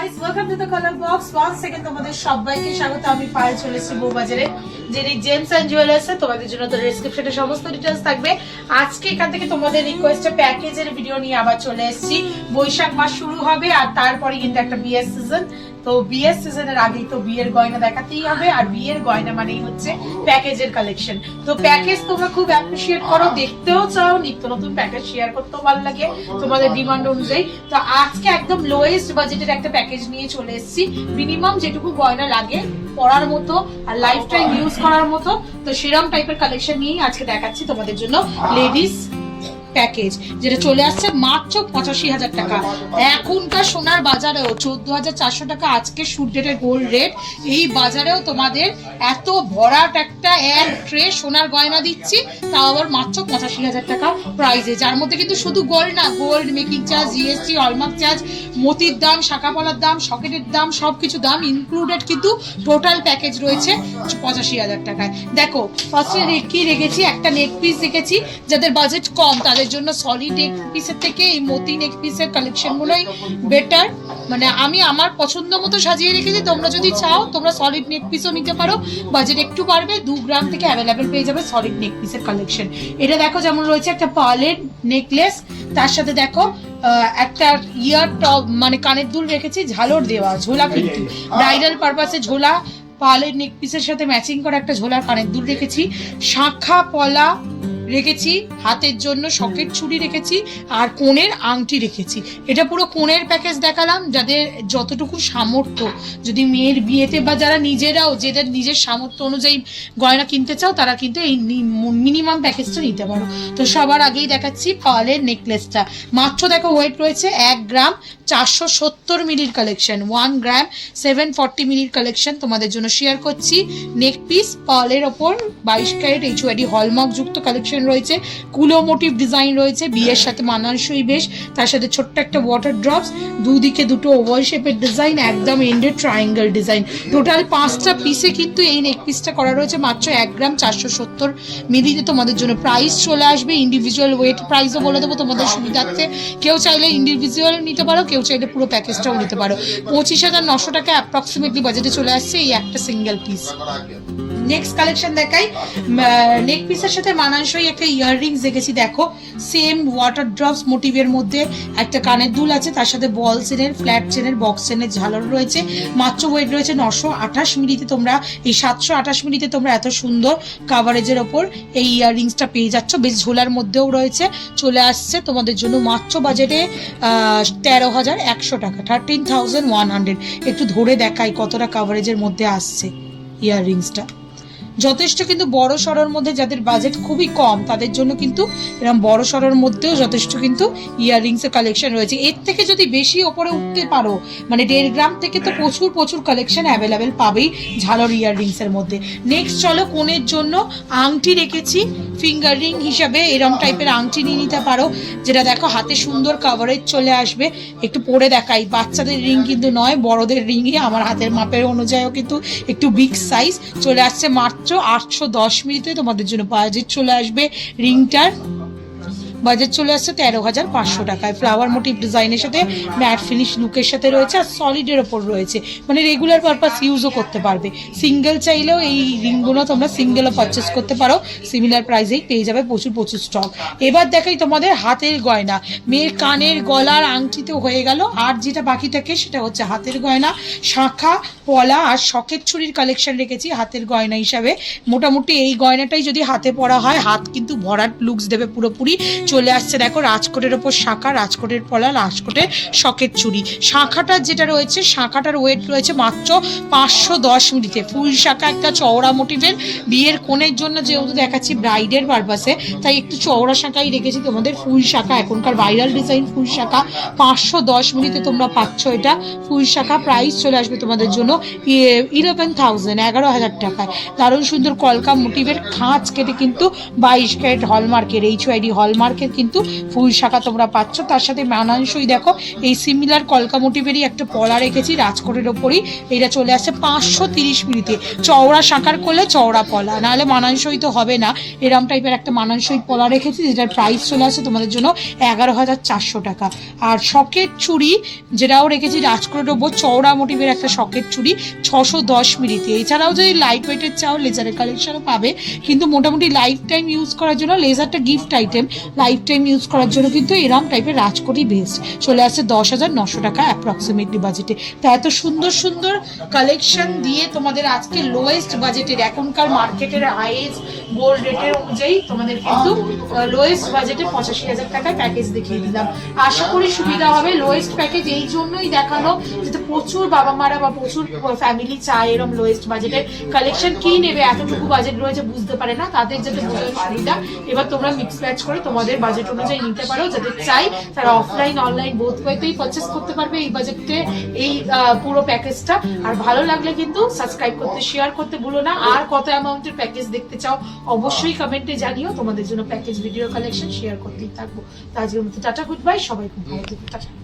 guys, welcome to the color box. Once again তোমাদের সবাইকে স্বাগত। আমি পায়েল চলে এসেছি বউবাজারে, যেটি জেমস এন্ড জুয়েলার্স এ। তোমাদের জন্য তো ডেসক্রিপশনে সমস্ত ডিটেইলস থাকবে। আজকে এখান থেকে তোমাদের রিকোয়েস্টে প্যাকেজের ভিডিও নিয়ে আবার চলে এসেছি। বৈশাখ মাস শুরু হবে আর তারপরে কিন্তু একটা বিয়ের সিজন। তো বিয়ের সিজনের আগেই তো বিয়ের গয়না দেখাতেই হবে, আর বিয়ের গয়না মানেই হচ্ছে প্যাকেজের কালেকশন। তো প্যাকেজ তোমরা খুব অ্যাপ্রিশিয়েট করো, দেখতেও চাও, নিত্য নতুন প্যাকেজ শেয়ার করতেও ভালো লাগে তোমাদের ডিমান্ড অনুযায়ী। তো আজকে একদম লোয়েস্ট বাজেটের একটা প্যাকেজ নিয়ে চলে এসেছি। মিনিমাম যেটুকু গয়না লাগে পরার মতো আর লাইফ টাইম ইউজ করার মতো, তো সেরকম টাইপের কালেকশন নিয়েই আজকে দেখাচ্ছি তোমাদের জন্য। লেডিস প্যাকেজ যেটা চলে আসছে মাত্র 85,000 টাকা। এখনকার সোনার বাজারেও 14,400 টাকা আজকে শুট ডেটের গোল্ড রেট। এই বাজারেও তোমাদের এত ভরাট একটা এক ট্রে সোনার গয়না দিচ্ছি, তাও আবার মাত্র 85,000 টাকা প্রাইসে। যার মধ্যে কিন্তু শুধু গোল্ড না, gold making charge, GST, hallmark charge, মতির দাম, শাঁখাপলার দাম, সকেটের দাম, সবকিছু দাম ইনক্লুডেড কিন্তু টোটাল প্যাকেজ রয়েছে 85,000 টাকায়। দেখো ফার্স্টে কি রেখেছি, একটা নেক পিস রেখেছি। যাদের বাজেট কম তাদের জন্য সলিড নেক পিসের থেকে এই মতি নেক পিসের কালেকশনগুলোই বেটার। মানে আমি আমার পছন্দ মতো সাজিয়ে রেখেছি। তোমরা যদি চাও তোমরা সলিড নেক পিসও নিতে পারো, বাজেট একটু বাড়বে। 2 গ্রাম থেকে অ্যাভেলেবেল পেয়ে যাবে সলিড নেক পিসের কালেকশন। এটা দেখো যেমন রয়েছে একটা পার্লের নেকলেস, তার সাথে দেখো একটা ইয়ার টপ মানে কানের দুল রেখেছি, ঝালর দেওয়া ঝোলা, কিন্তু ব্রাইডাল পারপাসে ঝোলা। পার্লের নেক পিসের সাথে ম্যাচিং করা একটা ঝোলার কানের দুল রেখেছি, শাঁখা পলা রেখেছি, হাতের জন্য সকেট চুড়ি রেখেছি, আর কোণের আংটি রেখেছি। এটা পুরো কোণের প্যাকেজ দেখালাম। যাদের যতটুকু সামর্থ্য, যদি মেয়ের বিয়েতে বা যারা নিজেরাও যাদের নিজের সামর্থ্য অনুযায়ী গয়না কিনতে চাও তারা কিন্তু এই মিনিমাম প্যাকেজটা নিতে পারো। তো সবার আগেই দেখাচ্ছি পার্লের নেকলেসটা। মাত্র দেখো ওয়েট রয়েছে 1 গ্রাম 470 মিলির কালেকশন, 1 গ্রাম 740 মিলির কালেকশন তোমাদের জন্য শেয়ার করছি। নেক পিস পার্লের ওপর 22 ক্যারেট এইচওআইডি হলমার্ক যুক্ত কালেকশন রয়েছে, কুলো মোটিভ ডিজাইন রয়েছে, বিয়ের সাথে মানানসই বেশ। তার সাথে ছোট্ট একটা ওয়াটার ড্রপস, দুদিকে দুটো ওভাল শেপের ডিজাইন, একদম এন্ডেড ট্রায়াঙ্গেল ডিজাইন। টোটাল 5টা পিসে কিন্তু এই নেক পিসটা করা রয়েছে মাত্র 1 গ্রাম 470 মিলিতে তোমাদের জন্য। প্রাইস চলে আসবে ইন্ডিভিজুয়াল ওয়েট প্রাইসও বলে দেবো তোমাদের সুবিধার্থে। কেউ চাইলে ইন্ডিভিজুয়াল নিতে পারো, কেউ চাইলে পুরো প্যাকেজটাও নিতে পারো। 25,900 টাকা অ্যাপ্রক্সিমেটলি বাজেটে চলে আসছে এই একটা সিঙ্গেল পিস। নেক্সট কালেকশন দেখাই। নেক পিসের সাথে মানানসই একটা ইয়াররিংস দেখেছি। দেখো সেম ওয়াটার ড্রপস মোটিভের মধ্যে একটা কানের দুল আছে, তার সাথে বল চেনের, ফ্ল্যাট চেনের, বক্স চেনের ঝালর রয়েছে। মাত্র ওয়েট রয়েছে 928 মিলিতে। তোমরা এই 728 মিলিতে তোমরা এত সুন্দর কাভারেজের ওপর এই ইয়াররিংসটা পেয়ে যাচ্ছ। বেশ ঝোলার মধ্যেও রয়েছে। চলে আসছে তোমাদের জন্য মাত্র বাজেটে 13,100 টাকা, 13,100। একটু ধরে দেখাই কতটা কাভারেজের মধ্যে আসছে ইয়াররিংসটা। যথেষ্ট কিন্তু বড় সড়োর মধ্যে যাদের বাজেট খুবই কম তাদের জন্য কিন্তু এরকম বড় সড়োর মধ্যেও যথেষ্ট কিন্তু ইয়াররিংসের কালেকশন রয়েছে। এর থেকে যদি বেশি ওপরে উঠতে পারো, মানে 1.5 গ্রাম থেকে তো প্রচুর কালেকশন অ্যাভেলেবেল পাবেই ঝালর ইয়াররিংসের মধ্যে। নেক্সট চলো কোণের জন্য আংটি রেখেছি। ফিঙ্গার রিং হিসাবে এরম টাইপের আংটি নিয়ে নিতে পারো, যেটা দেখো হাতে সুন্দর কাভারেজ চলে আসবে। একটু পরে দেখাই, বাচ্চাদের রিং কিন্তু নয়, বড়দের রিংই। আমার হাতের মাপের অনুযায়ীও কিন্তু একটু বিগ সাইজ চলে আসছে। মাত্র 810 মিনিটে তোমাদের জন্য বাজেট চলে আসবে রিংটার। বাজেট চলে আসছে 13,500 টাকায়। ফ্লাওয়ার মোটিভ ডিজাইনের সাথে ম্যাট ফিনিশ লুকের সাথে রয়েছে, আর সলিডের ওপর রয়েছে, মানে রেগুলার পারপাস ইউজও করতে পারবে। সিঙ্গেল চাইলেও এই রিংগুলো তোমরা সিঙ্গেলও পারচেস করতে পারো, সিমিলার প্রাইসেই পেয়ে যাবে প্রচুর স্টক। এবার দেখাই তোমাদের হাতের গয়না। মেয়ের কানের, গলার, আংটিতে হয়ে গেল, আর যেটা বাকি থাকে সেটা হচ্ছে হাতের গয়না। শাঁখা পলা আর সকেট চুড়ির কালেকশন রেখেছি হাতের গয়না হিসাবে। মোটামুটি এই গয়নাটাই যদি হাতে পরা হয় হাত কিন্তু ভরাট লুকস দেবে পুরোপুরি। চলে আসছে দেখো রাজকোটের ওপর শাঁখা, রাজকোটের পলা, রাজকোটের সকেট চুড়ি। শাঁখাটার যেটা রয়েছে, শাঁখাটার ওয়েট রয়েছে মাত্র 510 মিলিতে। ফুল শাঁখা একটা চওড়া মোটিভের, বিয়ের কোণের জন্য যেহেতু দেখাচ্ছি ব্রাইডের পারপাসে, তাই একটু চওড়া শাঁখাই রেখেছি তোমাদের। ফুল শাঁখা এখনকার ভাইরাল ডিজাইন ফুল শাঁখা 510 মিলিতে তোমরা পাচ্ছ এটা ফুল শাঁখা। প্রাইস চলে আসবে তোমাদের জন্য 11,000 টাকায়। দারুণ সুন্দর কলকা মোটিভের খাঁজ কেটে কিন্তু 22 ক্যারেট হলমার্কের এইচওআইডি হলমার্কের থেকে কিন্তু ফুল শাখা তোমরা পাচ্ছ। তার সাথে মানানসই দেখো এই সিমিলার কলকা মোটিভেরই একটা পলা রেখেছি রাজকোটের ওপরই। এটা চলে আসছে 530 মিলিতে। চওড়া শাঁখার করলে চওড়া পলা, নাহলে মানানসই তো হবে না। এরম টাইপের একটা মানানসই পলা রেখেছি, যেটার প্রাইস চলে আসছে তোমাদের জন্য 11,400 টাকা। আর সকেট চুড়ি যেটাও রেখেছি রাজকোটের ওপর, চওড়া মোটিভের একটা সকেট চুড়ি 610 মিলিতে। এছাড়াও যদি লাইট ওয়েটের চাও লেজারের কালেকশনও পাবে, কিন্তু মোটামুটি লাইফ টাইম ইউজ করার জন্য লেজারটা gift item, life time use করার জন্য কিন্তু এরম টাইপের রাজকোটই বেস্ট। চলে আসছে 10,900 টাকা অ্যাপ্রক্সিমেটলি বাজেটে। তা এত সুন্দর সুন্দর কালেকশন দিয়ে তোমাদের আজকে লোয়েস্ট বাজেটের, এখনকার মার্কেটের হাইয়েস্ট গোল্ড রেটের অনুযায়ী তোমাদের কিন্তু লোয়েস্ট বাজেটে 85,000 টাকায় প্যাকেজ দেখিয়ে দিলাম। আশা করি সুবিধা হবে। লোয়েস্ট প্যাকেজ এই জন্যই দেখানো যাতে প্রচুর বাবা মারা বা প্রচুর ফ্যামিলি চায় এরকম লোয়েস্ট বাজেটের কালেকশন। কি নেবে, এতটুকু বাজেট রয়েছে বুঝতে পারে না, তাদের যাতে বোঝানোর সুবিধা। এবার তোমরা মিক্স ম্যাচ করে তোমাদের বাজেট অনুযায়ী নিতে পারো। যাদের চাই তারা অফলাইন অনলাইন বোথ ওয়েতেই পারচেস করতে পারবে এই বাজেটে এই পুরো প্যাকেজটা। আর ভালো লাগলে কিন্তু সাবস্ক্রাইব করতে, শেয়ার করতে ভুলো না। আর কত অ্যামাউন্টের প্যাকেজ দেখতে চাও অবশ্যই কমেন্টে জানিও, তোমাদের জন্য প্যাকেজ ভিডিও কালেকশন শেয়ার করতেই থাকবো। তো আজকের মতো টাটা, গুড বাই, সবাই খুব ভালো থেকো, টাটা।